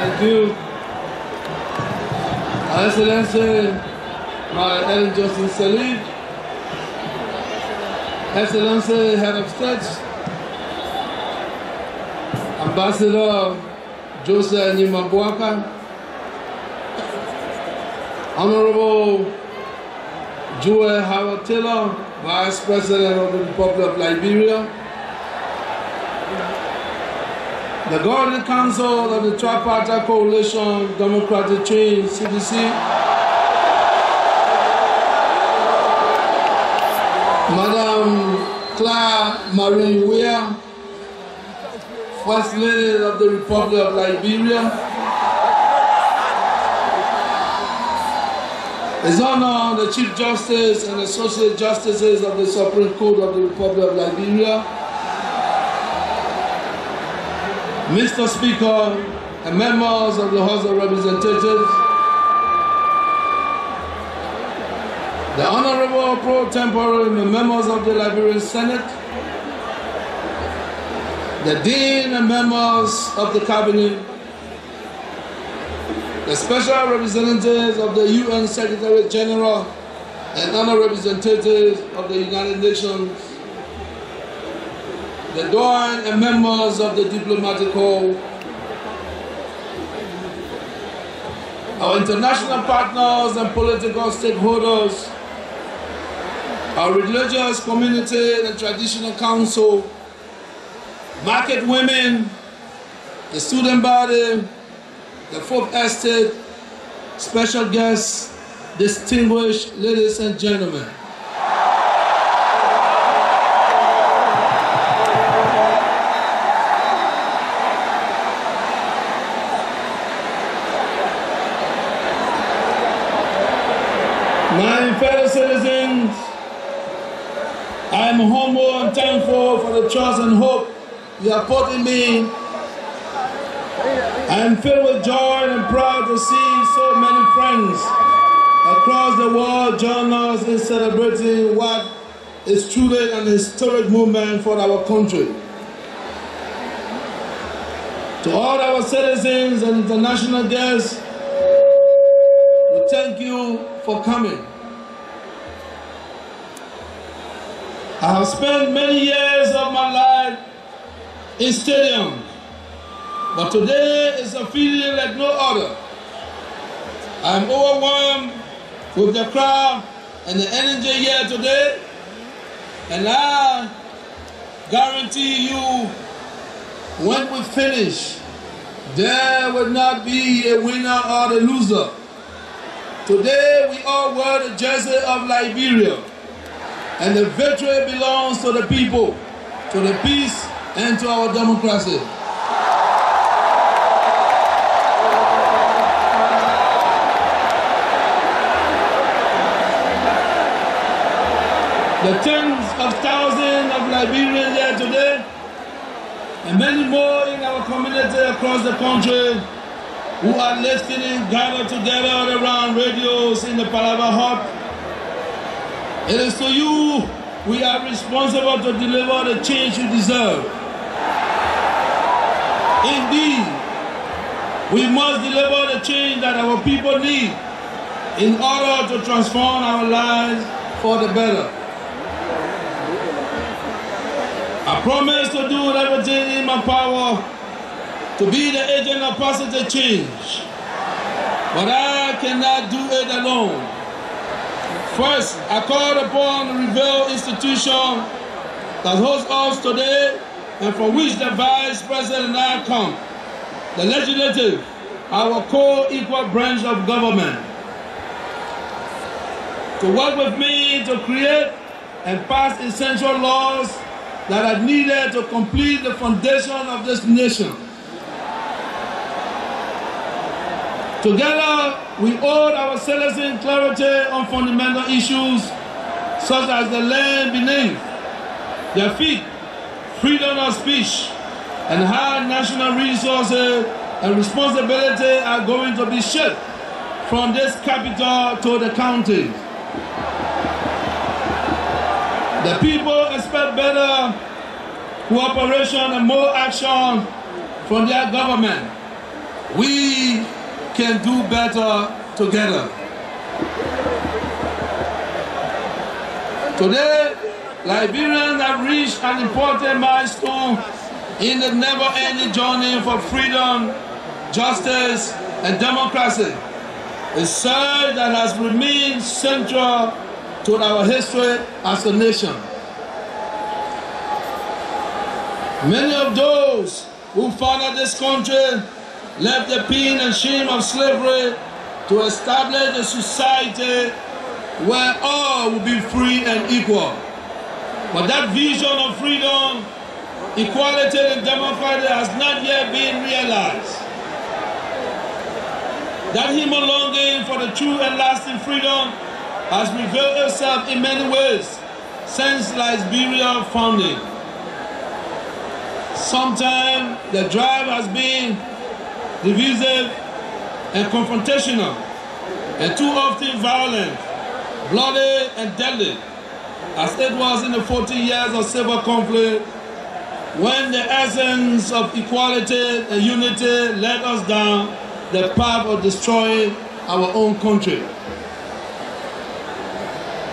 Thank you. Excellency, my Ellen Justin Salif, Excellency, Head of State, Ambassador Joseph Nimabwaka, Honorable Joel Howard Taylor, Vice President of the Republic of Liberia, the Governing Council of the Tripartite Coalition Democratic Change, CDC, Madam Claire Marie Weah, First Lady of the Republic of Liberia, His Honor the Chief Justice and Associate Justices of the Supreme Court of the Republic of Liberia, Mr. Speaker and members of the House of Representatives, the Honorable Pro Tempore members of the Liberian Senate, the Dean and members of the Cabinet, the Special Representatives of the UN Secretary General and other representatives of the United Nations, the Doyen and members of the Diplomatic Corps, our international partners and political stakeholders, our religious community and traditional council, market women, the student body, the Fourth Estate, special guests, distinguished ladies and gentlemen. My fellow citizens, I am humble and thankful for the trust and hope you have put in me. I am filled with joy and proud to see so many friends across the world join us in celebrating what is truly an historic moment for our country. To all our citizens and international guests, we thank you for coming. I have spent many years of my life in stadiums, but today is a feeling like no other. I am overwhelmed with the crowd and the energy here today, and I guarantee you, when we finish, there will not be a winner or a loser. Today we all wear the jersey of Liberia, and the victory belongs to the people, to the peace, and to our democracy. The tens of thousands of Liberians here today, and many more in our community across the country who are listening, gathered together around radios in the Palava Hut. It is to you we are responsible to deliver the change you deserve. Indeed, we must deliver the change that our people need in order to transform our lives for the better. I promise to do everything in my power to be the agent of positive change, but I cannot do it alone. First, I call upon the Reveal institution that hosts us today and from which the Vice President and I come, the legislative, our co-equal branch of government, to work with me to create and pass essential laws that are needed to complete the foundation of this nation. Together, we hold our citizens clarity on fundamental issues such as the land beneath their feet, freedom of speech, and how national resources and responsibility are going to be shifted from this capital to the counties. The people expect better cooperation and more action from their government. We can do better together. Today, Liberians have reached an important milestone in the never-ending journey for freedom, justice, and democracy. A surge that has remained central to our history as a nation. Many of those who founded this country left the pain and shame of slavery to establish a society where all will be free and equal. But that vision of freedom, equality, and democracy has not yet been realized. That human longing for the true and lasting freedom has revealed itself in many ways since Liberia's founding. Sometimes the drive has been divisive and confrontational, and too often violent, bloody and deadly, as it was in the 40 years of civil conflict, when the essence of equality and unity led us down the path of destroying our own country.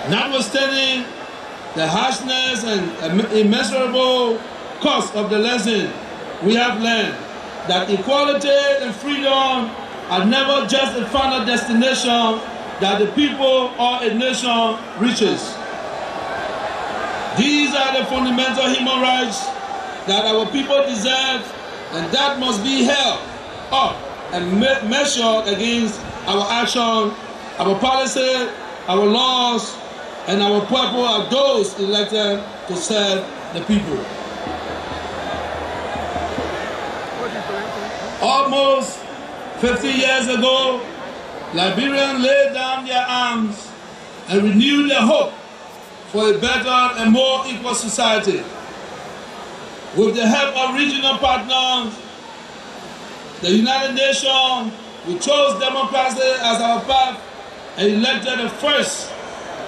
Notwithstanding the harshness and immeasurable cost of the lesson, we have learned that equality and freedom are never just a final destination that the people or a nation reaches. These are the fundamental human rights that our people deserve, and that must be held up and measured against our action, our policy, our laws, and our people are those elected to serve the people. Almost 50 years ago, Liberians laid down their arms and renewed their hope for a better and more equal society. With the help of regional partners, the United Nations, we chose democracy as our path and elected the first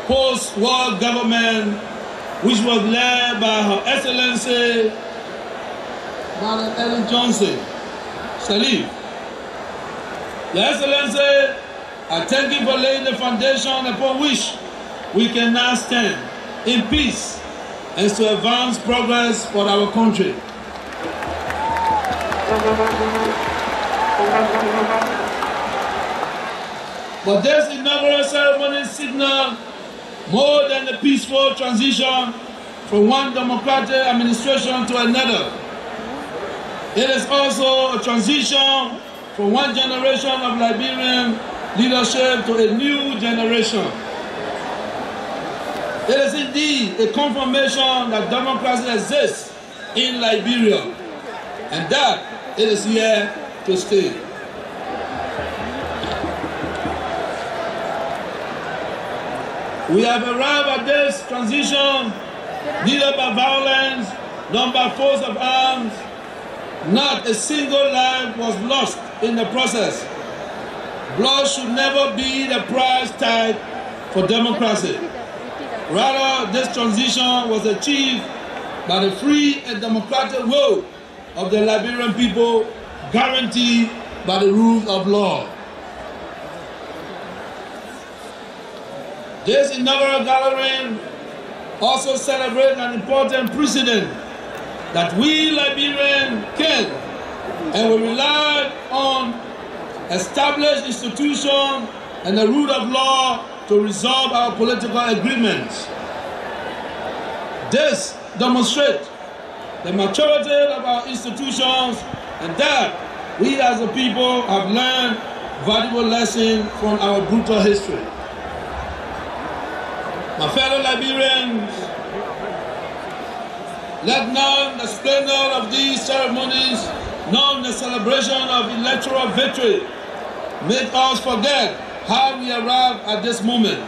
post-war government, which was led by Her Excellency Madam Ellen Johnson Sirleaf. Your Excellency, I thank you for laying the foundation upon which we can now stand in peace and to advance progress for our country. But this inaugural ceremony signals more than a peaceful transition from one democratic administration to another. It is also a transition from one generation of Liberian leadership to a new generation. It is indeed a confirmation that democracy exists in Liberia, and that it is here to stay. We have arrived at this transition neither by violence, nor by force of arms. Not a single life was lost in the process. Blood should never be the price tag for democracy. Rather, this transition was achieved by the free and democratic will of the Liberian people, guaranteed by the rules of law. This inaugural gathering also celebrates an important precedent that we Liberians can and will rely on established institutions and the rule of law to resolve our political agreements. This demonstrates the maturity of our institutions and that we as a people have learned valuable lessons from our brutal history. My fellow Liberians, let none the splendor of these ceremonies, nor the celebration of electoral victory, make us forget how we arrived at this moment.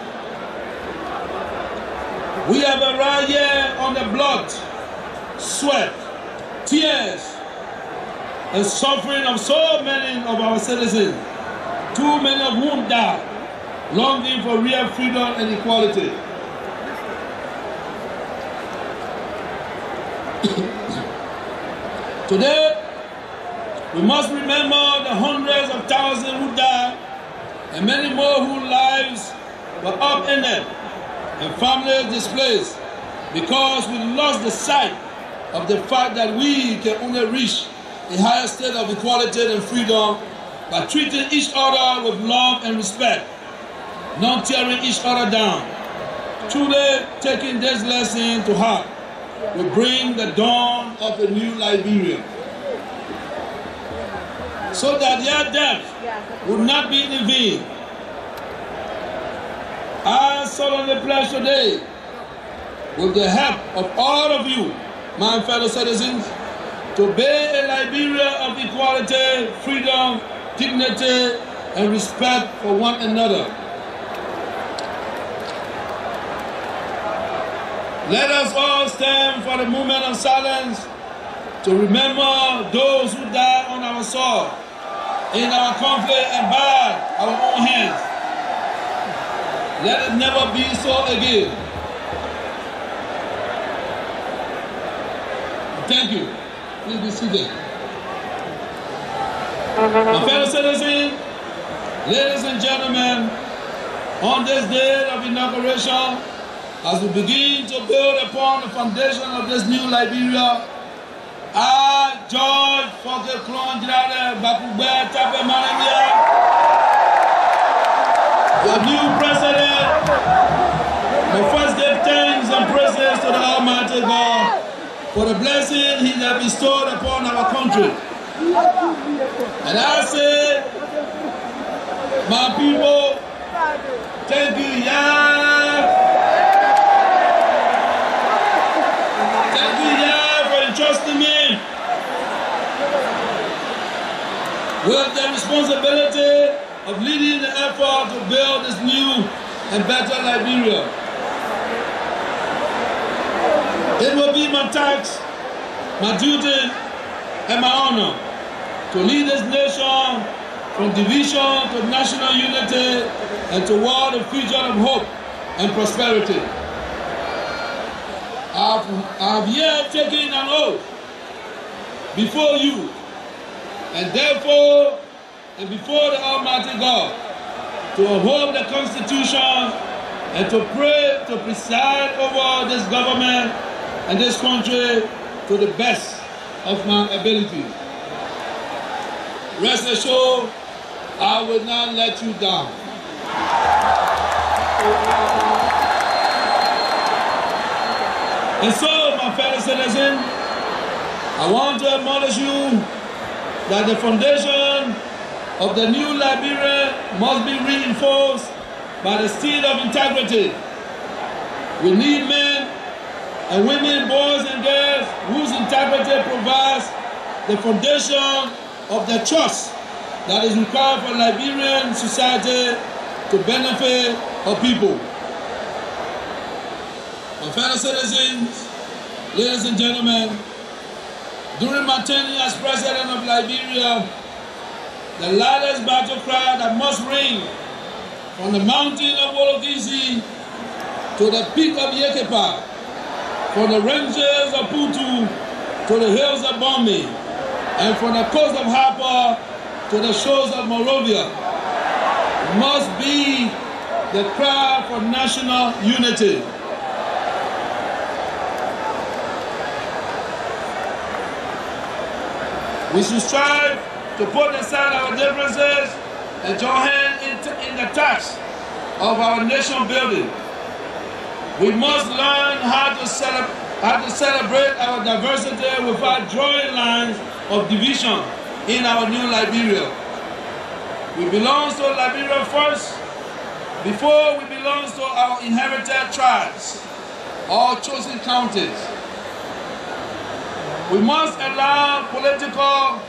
We have arrived here on the blood, sweat, tears, and suffering of so many of our citizens, too many of whom died, longing for real freedom and equality. Today, we must remember the hundreds and many more whose lives were upended and families displaced because we lost the sight of the fact that we can only reach a higher state of equality and freedom by treating each other with love and respect, not tearing each other down. Truly taking this lesson to heart will bring the dawn of a new Liberia, so that their death would not be in vain. I solemnly pledge today, with the help of all of you, my fellow citizens, to build a Liberia of equality, freedom, dignity, and respect for one another. Let us all stand for the moment of silence to remember those who died on our soil, in our conflict and by our own hands. Let it never be so again. Thank you. Please be seated. My fellow citizens, ladies and gentlemen, on this day of inauguration, as we begin to build upon the foundation of this new Liberia, I, George Fokke Klon Jirade Bakugbe Tape Marimia, the new president, will first give thanks and praises to the Almighty God for the blessing He has bestowed upon our country. And I say, my people, thank you, Yah. Thank you, Yah, for entrusting me with the responsibility of leading the effort to build this new and better Liberia. It will be my task, my duty, and my honor to lead this nation from division to national unity and toward a future of hope and prosperity. I have here taken an oath before you, and therefore, and before the Almighty God, to uphold the Constitution and to pray to preside over this government and this country to the best of my ability. Rest assured, I will not let you down. And so, my fellow citizens, I want to acknowledge you that the foundation of the new Liberia must be reinforced by the seed of integrity. We need men and women, boys and girls, whose integrity provides the foundation of the trust that is required for Liberian society to benefit our people. My fellow citizens, ladies and gentlemen, during my tenure as president of Liberia, the loudest battle cry that must ring from the mountain of Wologisi to the peak of Yekepa, from the ranges of Putu to the hills of Bomi, and from the coast of Harper to the shores of Morovia, must be the cry for national unity. We should strive to put aside our differences and join hands in the task of our nation building. We must learn how to celebrate our diversity without drawing lines of division in our new Liberia. We belong to Liberia first, before we belong to our inherited tribes or chosen counties. We must not allow political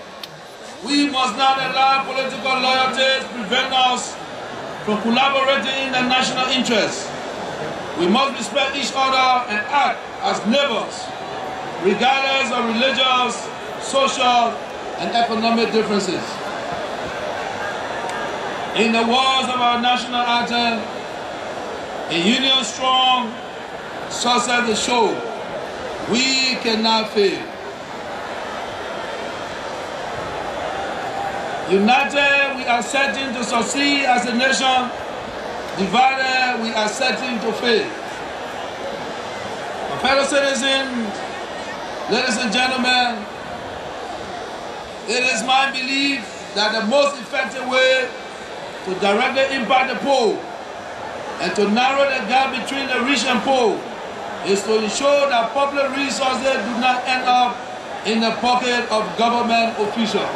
loyalties prevent us from collaborating in the national interest. We must respect each other and act as neighbors, regardless of religious, social, and economic differences. In the words of our national anthem, a union strong, success assured, we cannot fail. United, we are certain to succeed as a nation. Divided, we are certain to fail. My fellow citizens, ladies and gentlemen, it is my belief that the most effective way to directly impact the poor and to narrow the gap between the rich and poor is to ensure that public resources do not end up in the pocket of government officials.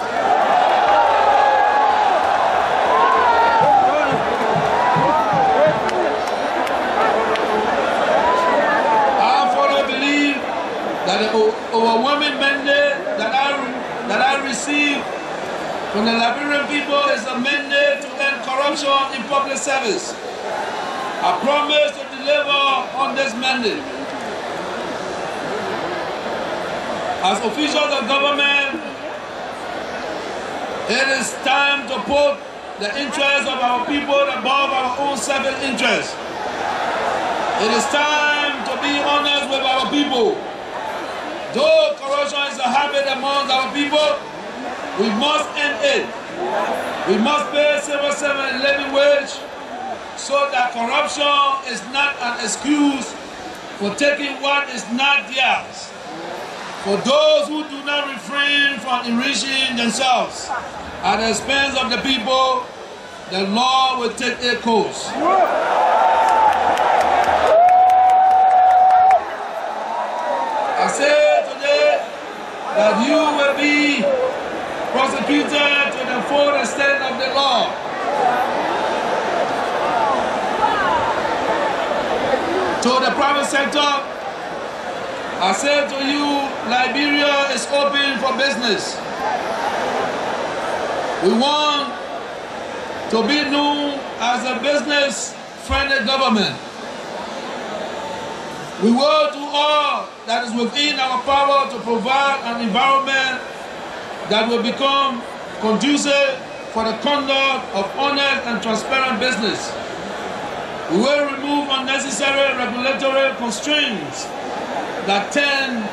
I fully believe that the overwhelming mandate that I received from the Liberian people is a mandate to end corruption in public service. I promise to deliver on this mandate. As officials of government, it is time to put the interests of our people above our own self-interest. It is time to be honest with our people. Though corruption is a habit among our people, we must end it. We must pay civil servants a living wage so that corruption is not an excuse for taking what is not theirs. For those who do not refrain from enriching themselves at the expense of the people, the law will take its course. I say today that you will be prosecuted to the full extent of the law. To the private sector, I say to you, Liberia is open for business. We want to be known as a business-friendly government. We will do all that is within our power to provide an environment that will become conducive for the conduct of honest and transparent business. We will remove unnecessary regulatory constraints that tend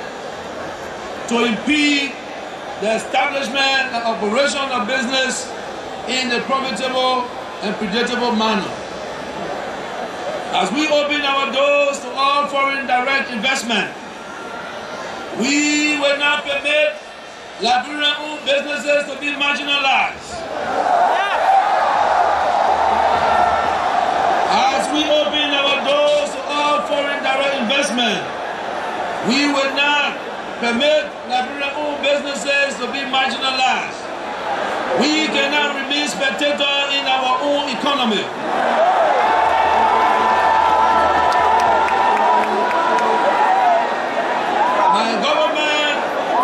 to impede the establishment and operation of business in a profitable and predictable manner. As we open our doors to all foreign direct investment, we will not permit Liberian-owned businesses to be marginalized. As we open our doors to all foreign direct investment, we will not permit Liberian-owned businesses to be marginalized. We cannot remain spectators in our own economy. My government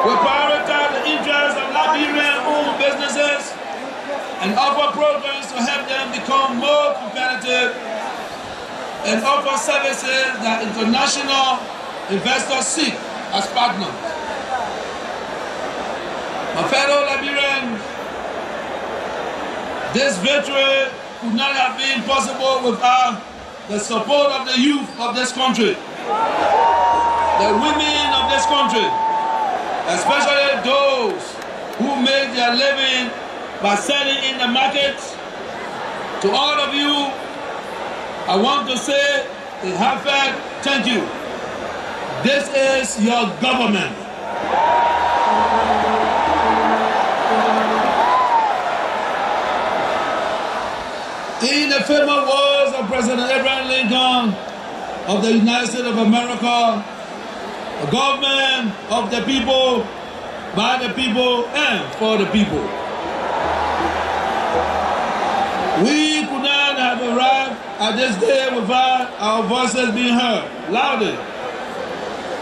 will prioritize the interests of Liberian-owned businesses and offer programs to help them become more competitive and offer services that international investors seek as partners. My fellow Liberians, this victory could not have been possible without the support of the youth of this country, the women of this country, especially those who make their living by selling in the markets. To all of you, I want to say a heartfelt thank you. This is your government. In the famous words of President Abraham Lincoln of the United States of America, a government of the people, by the people, and for the people. We could not have arrived at this day without our voices being heard loudly,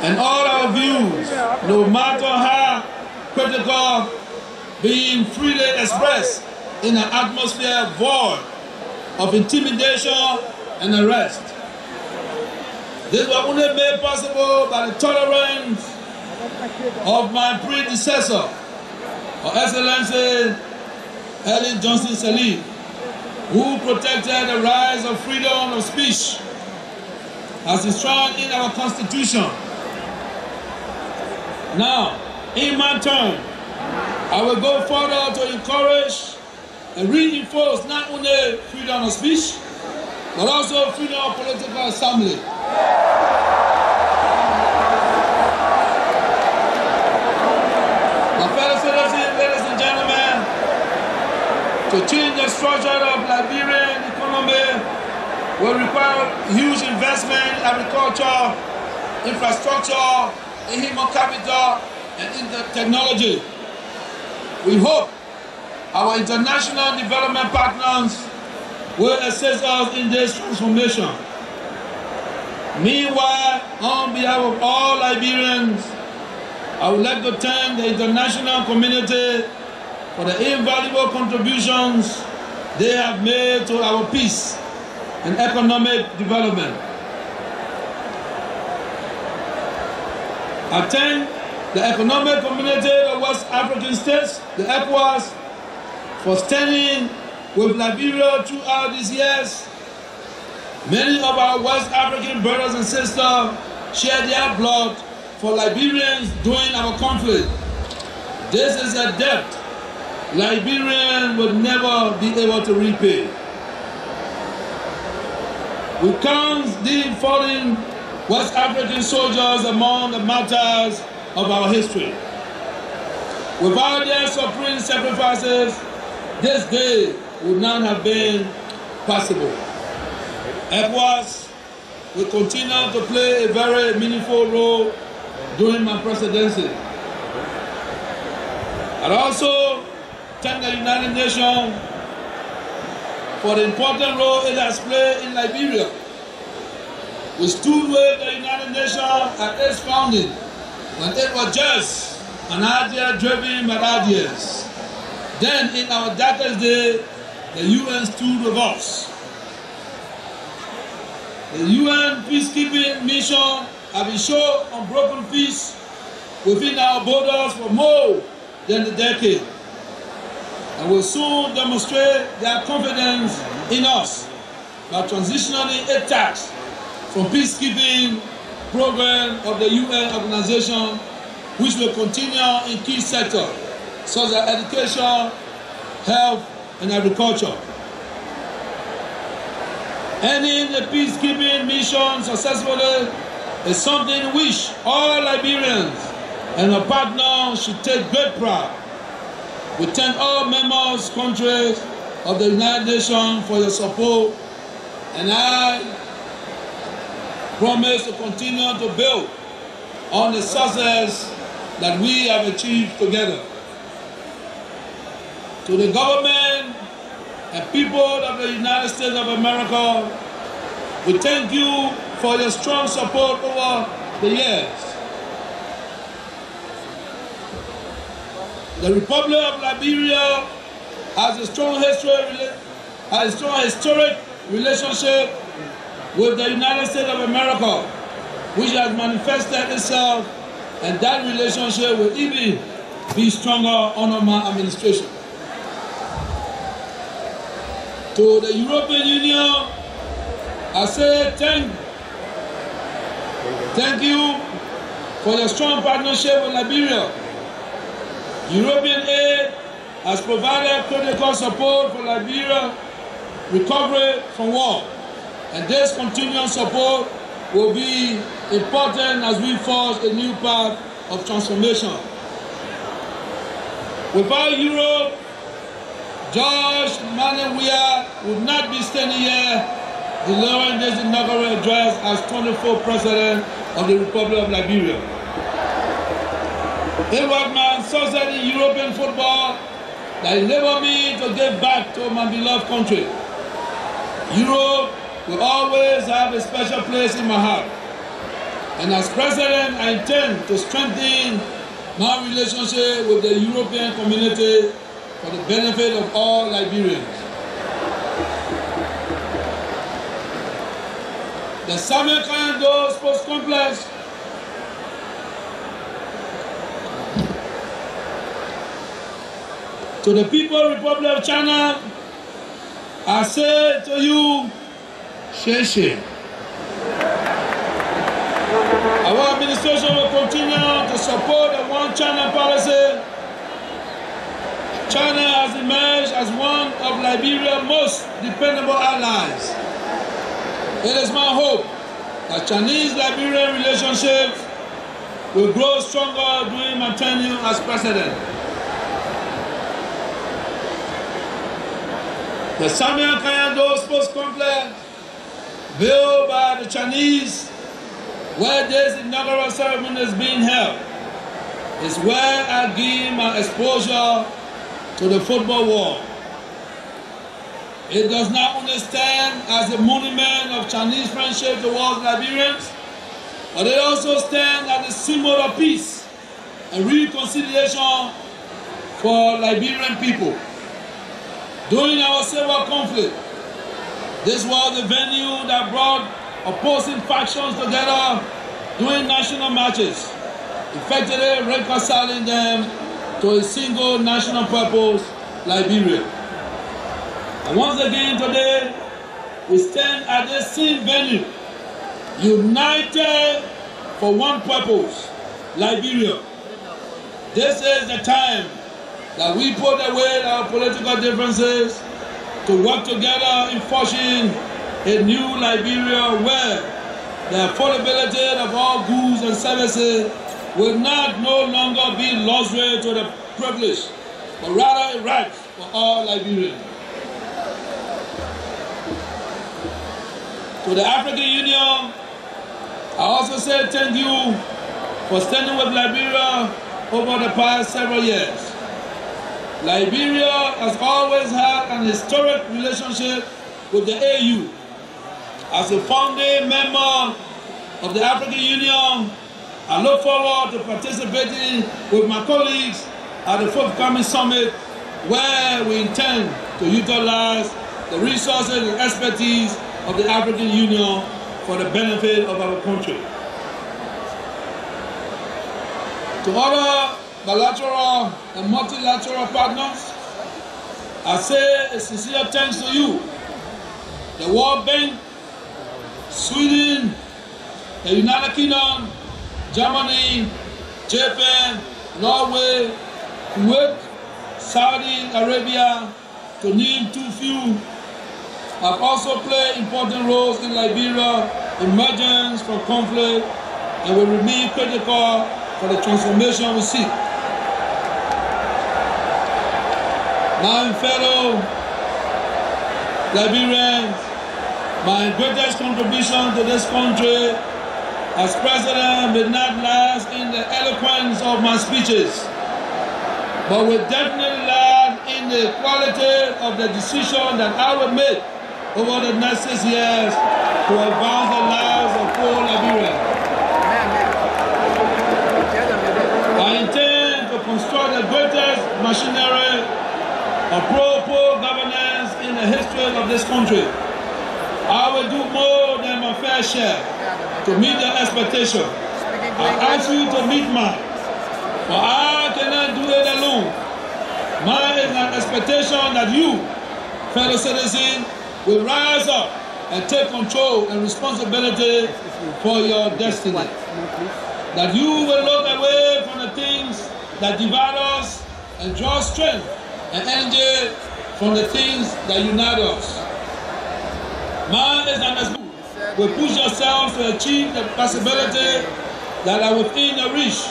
and all our views, no matter how critical, being freely expressed in an atmosphere void of intimidation and arrest. This was only made possible by the tolerance of my predecessor, Her Excellency Ellen Johnson Sirleaf, who protected the rights of freedom of speech as enshrined in our Constitution. Now, in my turn, I will go further to encourage and reinforce not only freedom of speech, but also freedom of political assembly. My fellow citizens, ladies and gentlemen, to change the structure of Liberian economy will require huge investment in agriculture, infrastructure, in human capital, and in the technology. We hope our international development partners will assist us in this transformation. Meanwhile, on behalf of all Liberians, I would like to thank the international community for the invaluable contributions they have made to our peace and economic development. I thank the economic community of West African states, the ECOWAS, for standing with Liberia throughout these years. Many of our West African brothers and sisters shed their blood for Liberians during our conflict. This is a debt Liberians will never be able to repay. We count these fallen West African soldiers among the martyrs of our history. Without their supreme sacrifices, this day would not have been possible. ECOWAS will continue to play a very meaningful role during my presidency. I'd also thank the United Nations for the important role it has played in Liberia. We stood with the United Nations at its founding, when it was just an idea driven by ideas. Then in our darkest day, the UN stood with us. The UN peacekeeping mission has been shown unbroken peace within our borders for more than a decade, and will soon demonstrate their confidence in us by transitioning its tasks from peacekeeping program of the UN organization, which will continue in key sectors such as education, health, and agriculture. Ending the peacekeeping mission successfully is something which all Liberians and our partners should take great pride. We thank all members countries of the United Nations for your support, and I promise to continue to build on the success that we have achieved together. To the government and people of the United States of America, we thank you for your strong support over the years. The Republic of Liberia has a strong historic relationship with the United States of America, which has manifested itself, and that relationship will even be stronger under my administration. To the European Union, I say thank you for your strong partnership with Liberia. European aid has provided critical support for Liberia's recovery from war, and this continuing support will be important as we forge a new path of transformation. Without Europe, George Manneh Weah would not be standing here delivering this inaugural address as 24th President of the Republic of Liberia. It was my success in European football that enabled me to give back to my beloved country. Europe will always have a special place in my heart. And as President, I intend to strengthen my relationship with the European community for the benefit of all Liberians. The Samuel Kanyando Sports Complex to the People's Republic of China, I say to you, Sheshe. Our administration will continue to support the One China policy. China has emerged as one of Liberia's most dependable allies. It is my hope that Chinese-Liberian relationships will grow stronger during my tenure as president. The Samia Kanyado Sports Complex, built by the Chinese, where this inaugural ceremony is being held, is where I give my exposure to the football world. It does not only stand as a monument of Chinese friendship towards Liberians, but it also stands as a symbol of peace and reconciliation for Liberian people. During our civil conflict, this was the venue that brought opposing factions together during national matches, effectively reconciling them to a single national purpose, Liberia. And once again today, we stand at this same venue, united for one purpose, Liberia. This is the time that we put away our political differences to work together in forging a new Liberia where the affordability of all goods and services will no longer be luxury to the privileged, but rather a right for all Liberians. To the African Union, I also say thank you for standing with Liberia over the past several years. Liberia has always had an historic relationship with the AU. As a founding member of the African Union, I look forward to participating with my colleagues at the forthcoming summit, where we intend to utilize the resources and expertise of the African Union for the benefit of our country. To other bilateral and multilateral partners, I say a sincere thanks to you, the World Bank, Sweden, the United Kingdom, Germany, Japan, Norway, Kuwait, Saudi Arabia, to name too few, have also played important roles in Liberia's emergence from conflict and will remain critical for the transformation we seek. My fellow Liberians, my greatest contribution to this country as president will not last in the eloquence of my speeches, but will definitely lie in the quality of the decision that I will make over the next 6 years to advance the lives of poor Liberians. I intend to construct the greatest machinery of pro-poor governance in the history of this country. I will do more than my fair share to meet the expectation. I ask you to meet mine, for I cannot do it alone. Mine is an expectation that you, fellow citizens, will rise up and take control and responsibility for your destiny. That you will look away from the things that divide us and draw strength and energy from the things that unite us. Mine is an expectation will push yourselves to achieve the possibility that are within your reach.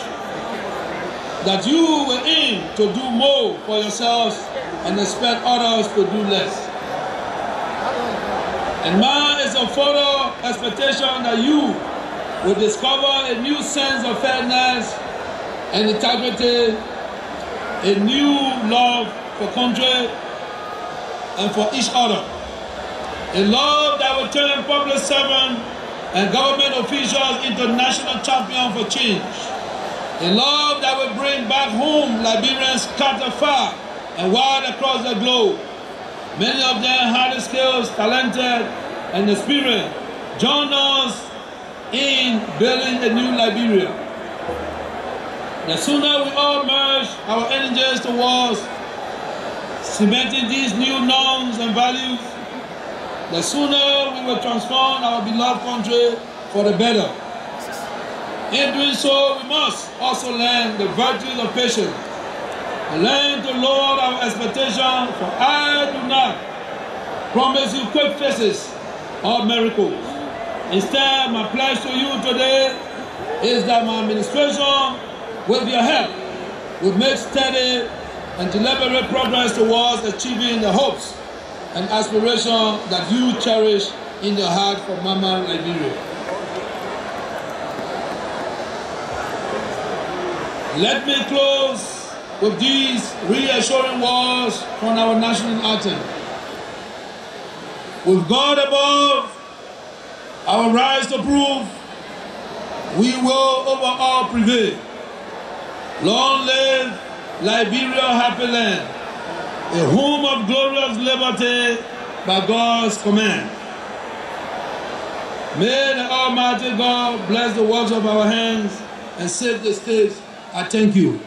That you will aim to do more for yourselves and expect others to do less. And mine is a further expectation that you will discover a new sense of fairness and integrity, a new love for country and for each other. A love that will turn public servants and government officials into national champions for change. A love that will bring back home Liberians scattered far and wide across the globe. Many of them highly skilled, talented, and experienced, join us in building a new Liberia. The sooner we all merge our energies towards cementing these new norms and values, the sooner we will transform our beloved country for the better. In doing so, we must also learn the virtues of patience and learn to lower our expectations, for I do not promise you quick fixes or miracles. Instead, my pledge to you today is that my administration, with your help, will make steady and deliberate progress towards achieving the hopes and aspirations that you cherish in your heart for Mama Liberia. Let me close with these reassuring words from our national anthem. With God above, our rise to prove, we will over all prevail. Long live Liberia, happy land, a home of glorious liberty by God's command. May the Almighty God bless the works of our hands and save the state. I thank you.